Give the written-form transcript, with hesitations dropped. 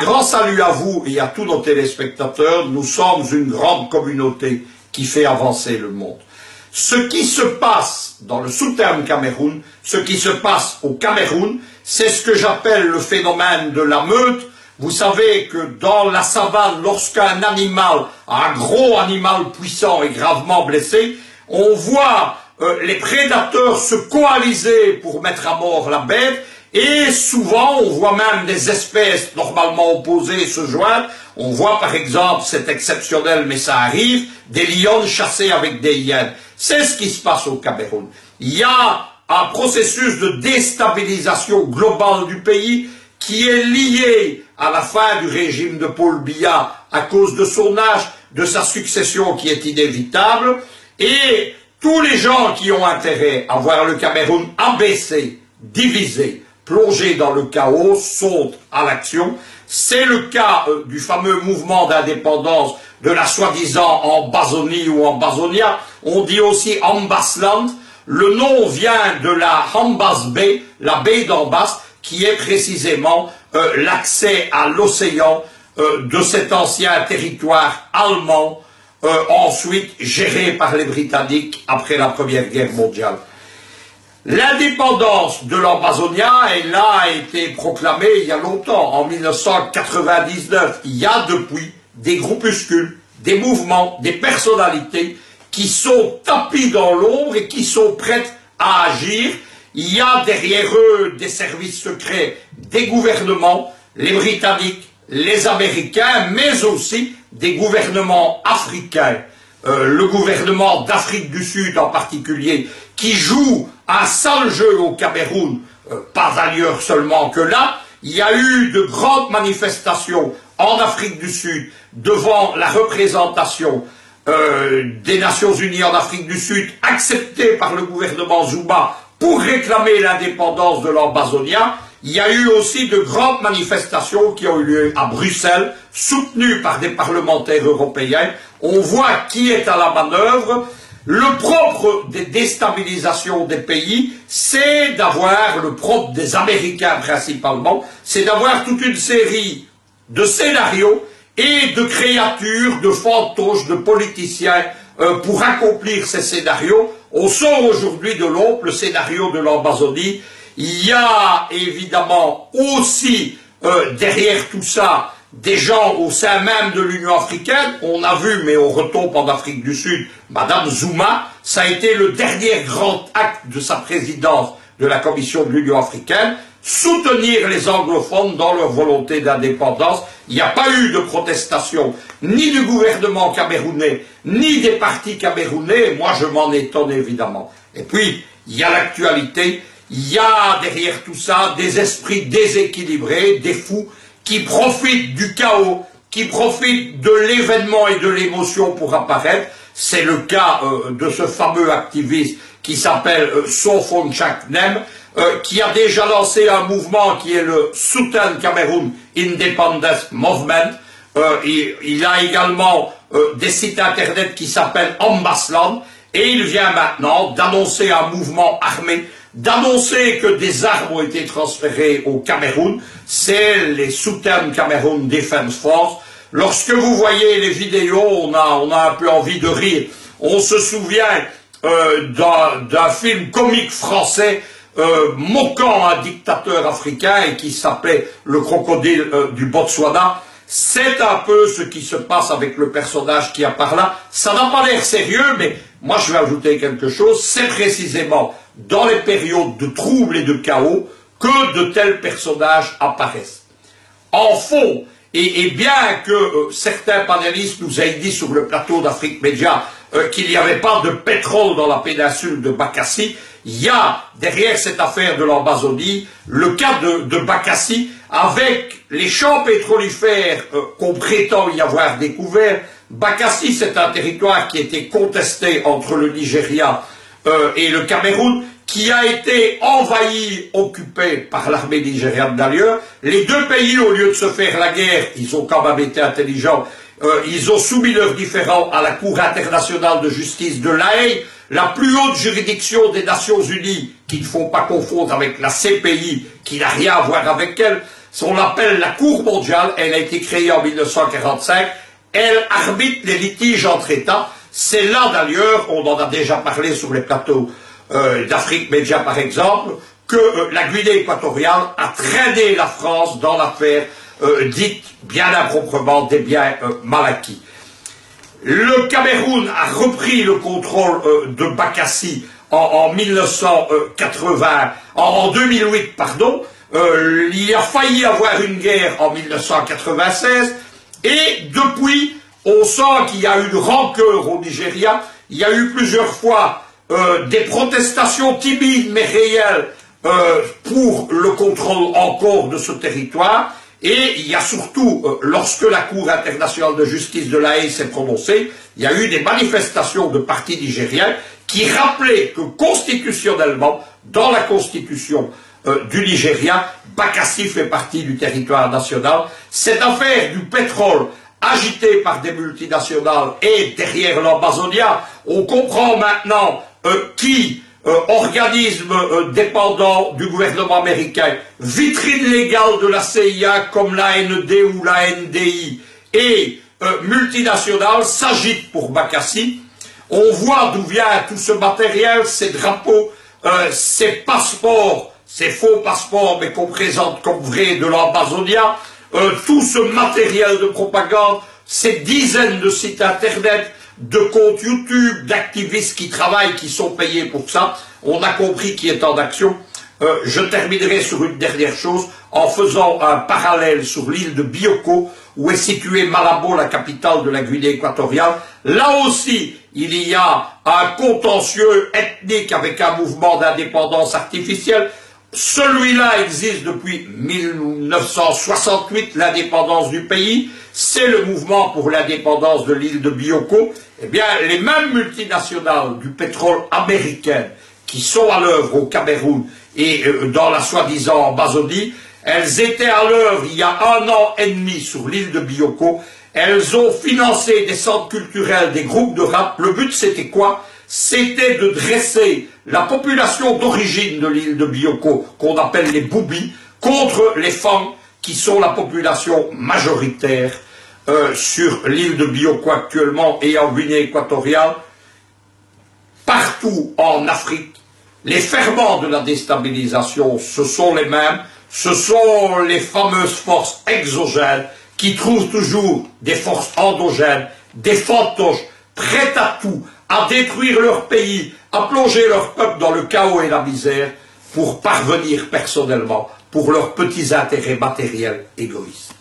Un grand salut à vous et à tous nos téléspectateurs. Nous sommes une grande communauté qui fait avancer le monde. Ce qui se passe dans le Southern Cameroun, ce qui se passe au Cameroun, c'est ce que j'appelle le phénomène de la meute. Vous savez que dans la savane, lorsqu'un animal, un gros animal puissant est gravement blessé, on voit les prédateurs se coaliser pour mettre à mort la bête. Et souvent, on voit même des espèces normalement opposées se joindre. On voit par exemple, c'est exceptionnel mais ça arrive, des lions chassés avec des hyènes. C'est ce qui se passe au Cameroun. Il y a un processus de déstabilisation globale du pays qui est lié à la fin du régime de Paul Biya à cause de son âge, de sa succession qui est inévitable. Et tous les gens qui ont intérêt à voir le Cameroun abaissé, divisé, plongés dans le chaos, sautent à l'action. C'est le cas du fameux mouvement d'indépendance de la soi-disant Ambazonie ou Ambazonia. On dit aussi Ambasland. Le nom vient de la Ambas Bay, la baie d'Ambas, qui est précisément l'accès à l'océan de cet ancien territoire allemand, ensuite géré par les Britanniques après la Première Guerre mondiale. L'indépendance de l'Ambazonia, elle a été proclamée il y a longtemps, en 1999. Il y a depuis des groupuscules, des mouvements, des personnalités qui sont tapis dans l'ombre et qui sont prêtes à agir. Il y a derrière eux des services secrets, des gouvernements, les Britanniques, les Américains, mais aussi des gouvernements africains. Le gouvernement d'Afrique du Sud en particulier, qui joue un sale jeu au Cameroun, pas ailleurs seulement que là. Il y a eu de grandes manifestations en Afrique du Sud devant la représentation des Nations Unies en Afrique du Sud, acceptée par le gouvernement Zuma pour réclamer l'indépendance de l'Ambazonia. Il y a eu aussi de grandes manifestations qui ont eu lieu à Bruxelles, soutenues par des parlementaires européens. On voit qui est à la manœuvre. Le propre des déstabilisations des pays, c'est d'avoir, le propre des Américains principalement, c'est d'avoir toute une série de scénarios et de créatures, de fantoches, de politiciens pour accomplir ces scénarios. On sort aujourd'hui de l'ombre, le scénario de l'Ambazonie. Il y a évidemment aussi derrière tout ça des gens au sein même de l'Union africaine. On a vu, mais on retombe en Afrique du Sud, Madame Zuma, ça a été le dernier grand acte de sa présidence de la Commission de l'Union africaine, soutenir les anglophones dans leur volonté d'indépendance. Il n'y a pas eu de protestation, ni du gouvernement camerounais, ni des partis camerounais. Moi, je m'en étonne évidemment. Et puis, il y a l'actualité. Il y a derrière tout ça des esprits déséquilibrés, des fous, qui profitent du chaos, qui profitent de l'événement et de l'émotion pour apparaître. C'est le cas de ce fameux activiste qui s'appelle Sofon Chaknem, qui a déjà lancé un mouvement qui est le Southern Cameroon Independence Movement. Il a également des sites internet qui s'appellent Ambasland, et il vient maintenant d'annoncer un mouvement armé, d'annoncer que des armes ont été transférées au Cameroun. C'est les Southern Cameroon Defense Force. Lorsque vous voyez les vidéos, on a un peu envie de rire. On se souvient d'un film comique français moquant un dictateur africain et qui s'appelait Le Crocodile du Botswana. C'est un peu ce qui se passe avec le personnage qui a par là. Ça n'a pas l'air sérieux, mais moi je vais ajouter quelque chose. C'est précisément dans les périodes de troubles et de chaos que de tels personnages apparaissent. En fond, et bien que certains panélistes nous aient dit sur le plateau d'Afrique Média qu'il n'y avait pas de pétrole dans la péninsule de Bakassi, il y a derrière cette affaire de l'Ambazonie le cas de Bakassi, avec les champs pétrolifères qu'on prétend y avoir découverts. Bakassi, c'est un territoire qui était contesté entre le Nigeria et le Cameroun, qui a été envahi, occupé par l'armée nigériane d'ailleurs. Les deux pays, au lieu de se faire la guerre, ils ont quand même été intelligents, ils ont soumis leurs différends à la Cour internationale de justice de La Haye, la plus haute juridiction des Nations Unies, qu'il ne faut pas confondre avec la CPI, qui n'a rien à voir avec elle. On l'appelle la Cour mondiale, elle a été créée en 1945, elle arbitre les litiges entre États. C'est là d'ailleurs, on en a déjà parlé sur les plateaux d'Afrique Média par exemple, que la Guinée équatoriale a traîné la France dans l'affaire dite bien improprement des biens mal acquis. Le Cameroun a repris le contrôle de Bakassi en 2008, pardon. Il a failli avoir une guerre en 1996 et depuis on sent qu'il y a une rancœur au Nigeria. Il y a eu plusieurs fois des protestations timides mais réelles pour le contrôle encore de ce territoire. Et il y a surtout, lorsque la Cour internationale de justice de La Haye s'est prononcée, il y a eu des manifestations de partis nigériens qui rappelaient que constitutionnellement, dans la constitution du Nigeria, Bakassi fait partie du territoire national. Cette affaire du pétrole agitée par des multinationales et derrière l'Ambazonia, on comprend maintenant qui organisme dépendant du gouvernement américain, vitrine légale de la CIA comme l'AND ou la NDI et multinationales s'agitent pour Bakassi. On voit d'où vient tout ce matériel, ces drapeaux, ces passeports, ces faux passeports mais qu'on présente comme vrais de l'Ambazonia, tout ce matériel de propagande, ces dizaines de sites internet, de comptes YouTube, d'activistes qui travaillent, qui sont payés pour ça. On a compris qui est en action. Je terminerai sur une dernière chose en faisant un parallèle sur l'île de Bioko, où est située Malabo, la capitale de la Guinée équatoriale. Là aussi, il y a un contentieux ethnique avec un mouvement d'indépendance artificielle. Celui-là existe depuis 1968, l'indépendance du pays. C'est le mouvement pour l'indépendance de l'île de Bioko. Eh bien, les mêmes multinationales du pétrole américain qui sont à l'œuvre au Cameroun et dans la soi-disant Amazonie, elles étaient à l'œuvre il y a 1 an et demi sur l'île de Bioko. Elles ont financé des centres culturels, des groupes de rap. Le but, c'était quoi? C'était de dresser la population d'origine de l'île de Bioko, qu'on appelle les Boubis, contre les Fang, qui sont la population majoritaire sur l'île de Bioko actuellement et en Guinée équatoriale. Partout en Afrique, les ferments de la déstabilisation, ce sont les mêmes, ce sont les fameuses forces exogènes qui trouvent toujours des forces endogènes, des fantoches, prêtes à tout, à détruire leur pays, à plonger leur peuple dans le chaos et la misère pour parvenir personnellement pour leurs petits intérêts matériels égoïstes.